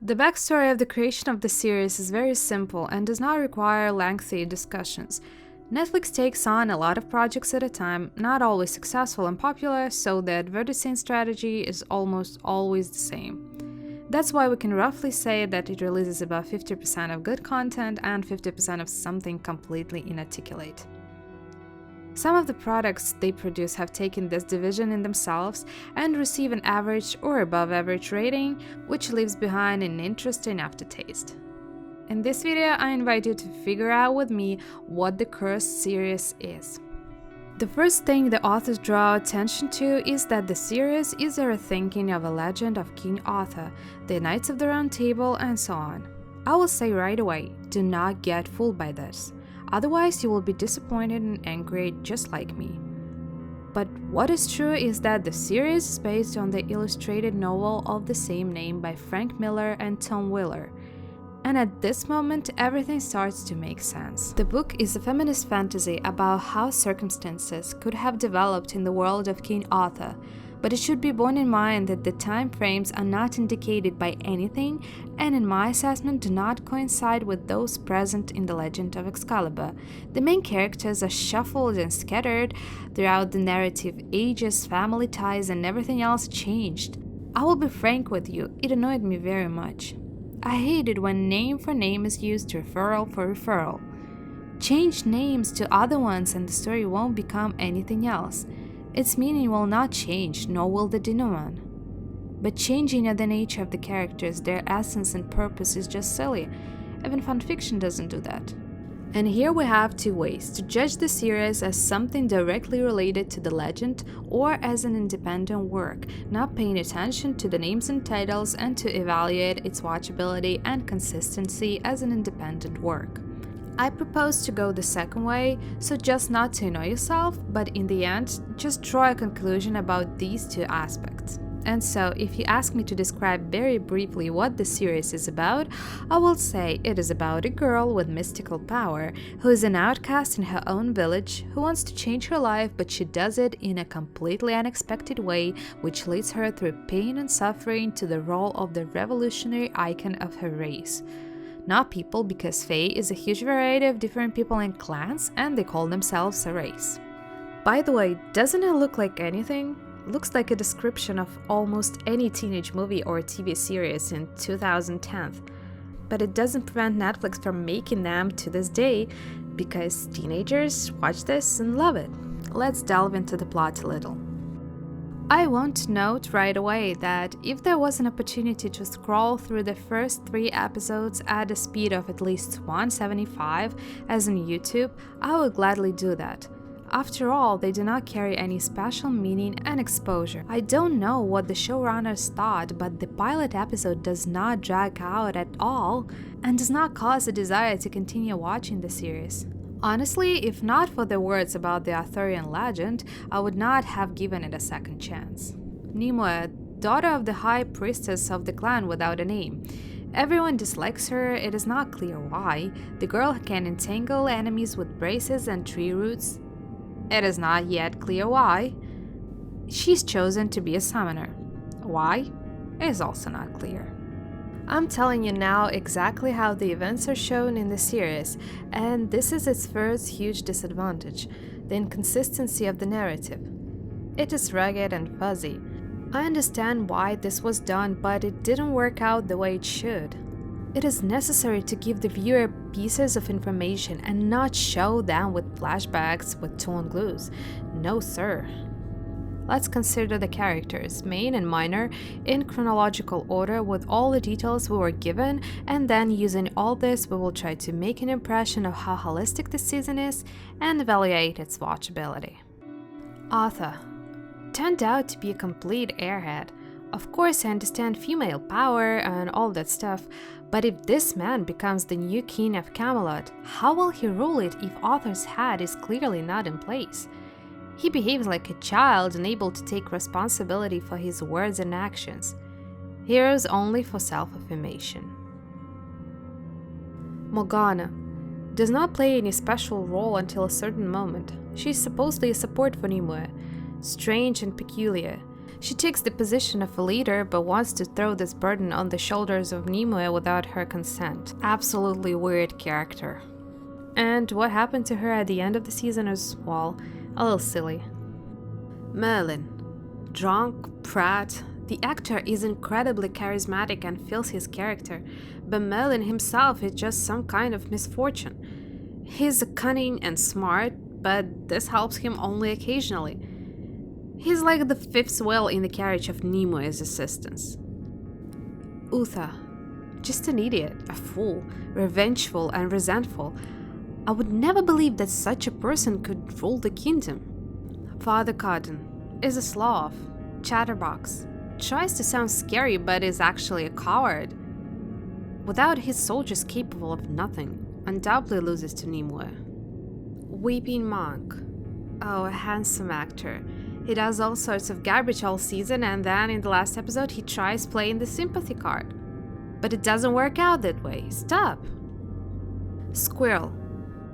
The backstory of the creation of the series is very simple and does not require lengthy discussions. Netflix takes on a lot of projects at a time, not always successful and popular, so the advertising strategy is almost always the same. That's why we can roughly say that it releases about 50% of good content and 50% of something completely inarticulate. Some of the products they produce have taken this division in themselves and receive an average or above average rating, which leaves behind an interesting aftertaste. In this video, I invite you to figure out with me what the cursed series is. The first thing the authors draw attention to is that the series is a rethinking of a legend of King Arthur, the Knights of the Round Table, and so on. I will say right away, do not get fooled by this. Otherwise, you will be disappointed and angry just like me. But what is true is that the series is based on the illustrated novel of the same name by Frank Miller and Tom Wheeler. And at this moment, everything starts to make sense. The book is a feminist fantasy about how circumstances could have developed in the world of King Arthur, but it should be borne in mind that the time frames are not indicated by anything and in my assessment do not coincide with those present in the legend of Excalibur. The main characters are shuffled and scattered throughout the narrative, ages, family ties, and everything else changed. I will be frank with you, it annoyed me very much. I hate it when name for name is used referral for referral. Change names to other ones and the story won't become anything else. Its meaning will not change, nor will the denouement. But changing the nature of the characters, their essence and purpose is just silly. Even fanfiction doesn't do that. And here we have two ways to judge the series: as something directly related to the legend or as an independent work, not paying attention to the names and titles, and to evaluate its watchability and consistency as an independent work. I propose to go the second way, so just not to annoy yourself, but in the end, just draw a conclusion about these two aspects. And so, if you ask me to describe very briefly what the series is about, I will say it is about a girl with mystical power who is an outcast in her own village, who wants to change her life, but she does it in a completely unexpected way, which leads her through pain and suffering to the role of the revolutionary icon of her race. Not people, because Fae is a huge variety of different people and clans, and they call themselves a race. By the way, doesn't it look like anything? Looks like a description of almost any teenage movie or TV series in 2010. But it doesn't prevent Netflix from making them to this day, because teenagers watch this and love it. Let's delve into the plot a little. I want to note right away that if there was an opportunity to scroll through the first 3 episodes at a speed of at least 175, as in YouTube, I would gladly do that. After all, they do not carry any special meaning and exposure. I don't know what the showrunners thought, but the pilot episode does not drag out at all and does not cause a desire to continue watching the series. Honestly, if not for the words about the Arthurian legend, I would not have given it a second chance. Nimue, daughter of the high priestess of the clan without a name. Everyone dislikes her, it is not clear why. The girl can entangle enemies with braces and tree roots. It is not yet clear why. She's chosen to be a summoner. Why? It is also not clear. I'm telling you now exactly how the events are shown in the series, and this is its first huge disadvantage, the inconsistency of the narrative. It is rugged and fuzzy. I understand why this was done, but it didn't work out the way it should. It is necessary to give the viewer pieces of information and not show them with flashbacks with torn glues. No, sir. Let's consider the characters, main and minor, in chronological order with all the details we were given, and then using all this we will try to make an impression of how holistic the season is and evaluate its watchability. Arthur turned out to be a complete airhead. Of course, I understand female power and all that stuff, but if this man becomes the new king of Camelot, how will he rule it if Arthur's head is clearly not in place? He behaves like a child, unable to take responsibility for his words and actions. Heroes only for self-affirmation. Morgana does not play any special role until a certain moment. She is supposedly a support for Nimue, strange and peculiar. She takes the position of a leader but wants to throw this burden on the shoulders of Nimue without her consent. Absolutely weird character. And what happened to her at the end of the season is, well, a little silly. Merlin. Drunk, prat. The actor is incredibly charismatic and fills his character, but Merlin himself is just some kind of misfortune. He's cunning and smart, but this helps him only occasionally. He's like the fifth wheel in the carriage of Nimue's assistants. Uther. Just an idiot, a fool, revengeful and resentful. I would never believe that such a person could rule the kingdom. Father Cotton is a sloth, chatterbox, tries to sound scary but is actually a coward. Without his soldiers capable of nothing, undoubtedly loses to Nimue. Weeping Monk. Oh, a handsome actor. He does all sorts of garbage all season, and then in the last episode he tries playing the sympathy card. But it doesn't work out that way. Stop! Squirrel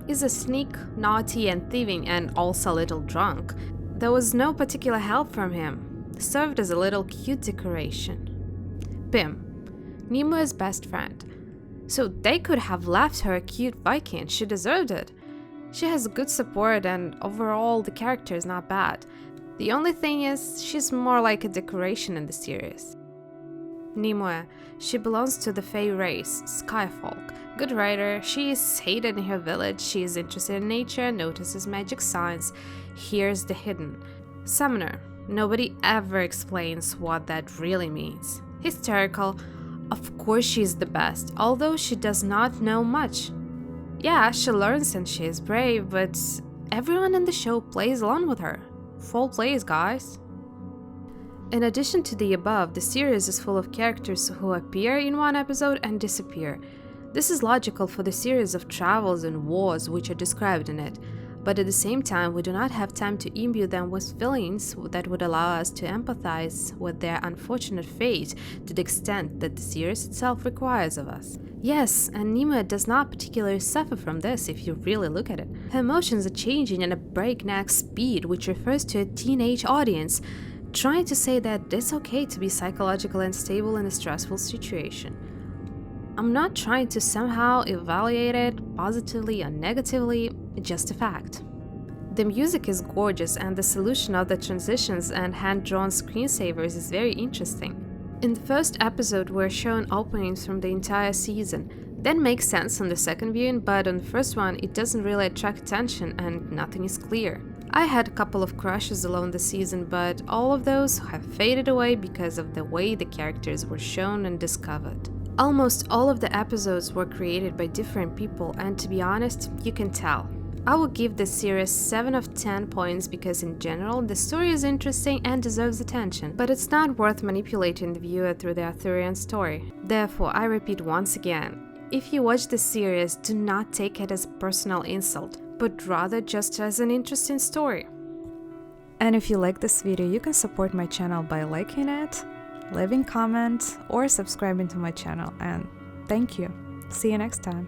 is a sneak, naughty and thieving, and also a little drunk. There was no particular help from him. Served as a little cute decoration. Pim, Nimue's best friend. So they could have left her a cute Viking. She deserved it. She has good support, and overall the character is not bad. The only thing is, she's more like a decoration in the series. Nimue. She belongs to the Fey race, Skyfolk. Good writer, she is hated in her village, she is interested in nature, notices magic signs, hears the hidden. Summoner. Nobody ever explains what that really means. Hysterical. Of course she is the best, although she does not know much. Yeah, she learns and she is brave, but everyone in the show plays along with her. Full plays, guys. In addition to the above, the series is full of characters who appear in one episode and disappear. This is logical for the series of travels and wars which are described in it, but at the same time we do not have time to imbue them with feelings that would allow us to empathize with their unfortunate fate to the extent that the series itself requires of us. Yes, and Nimue does not particularly suffer from this if you really look at it. Her emotions are changing at a breakneck speed, which refers to a teenage audience, trying to say that it's okay to be psychologically unstable in a stressful situation. I'm not trying to somehow evaluate it positively or negatively, just a fact. The music is gorgeous and the solution of the transitions and hand-drawn screensavers is very interesting. In the first episode we're shown openings from the entire season. That makes sense on the second viewing, but on the first one it doesn't really attract attention and nothing is clear. I had a couple of crushes along the season, but all of those have faded away because of the way the characters were shown and discovered. Almost all of the episodes were created by different people, and to be honest, you can tell. I will give this series 7 of 10 points because in general the story is interesting and deserves attention, but it's not worth manipulating the viewer through the Arthurian story. Therefore, I repeat once again, if you watch this series, do not take it as a personal insult, but rather just as an interesting story. And if you like this video, you can support my channel by liking it, leaving comments, or subscribing to my channel, and thank you. See you next time.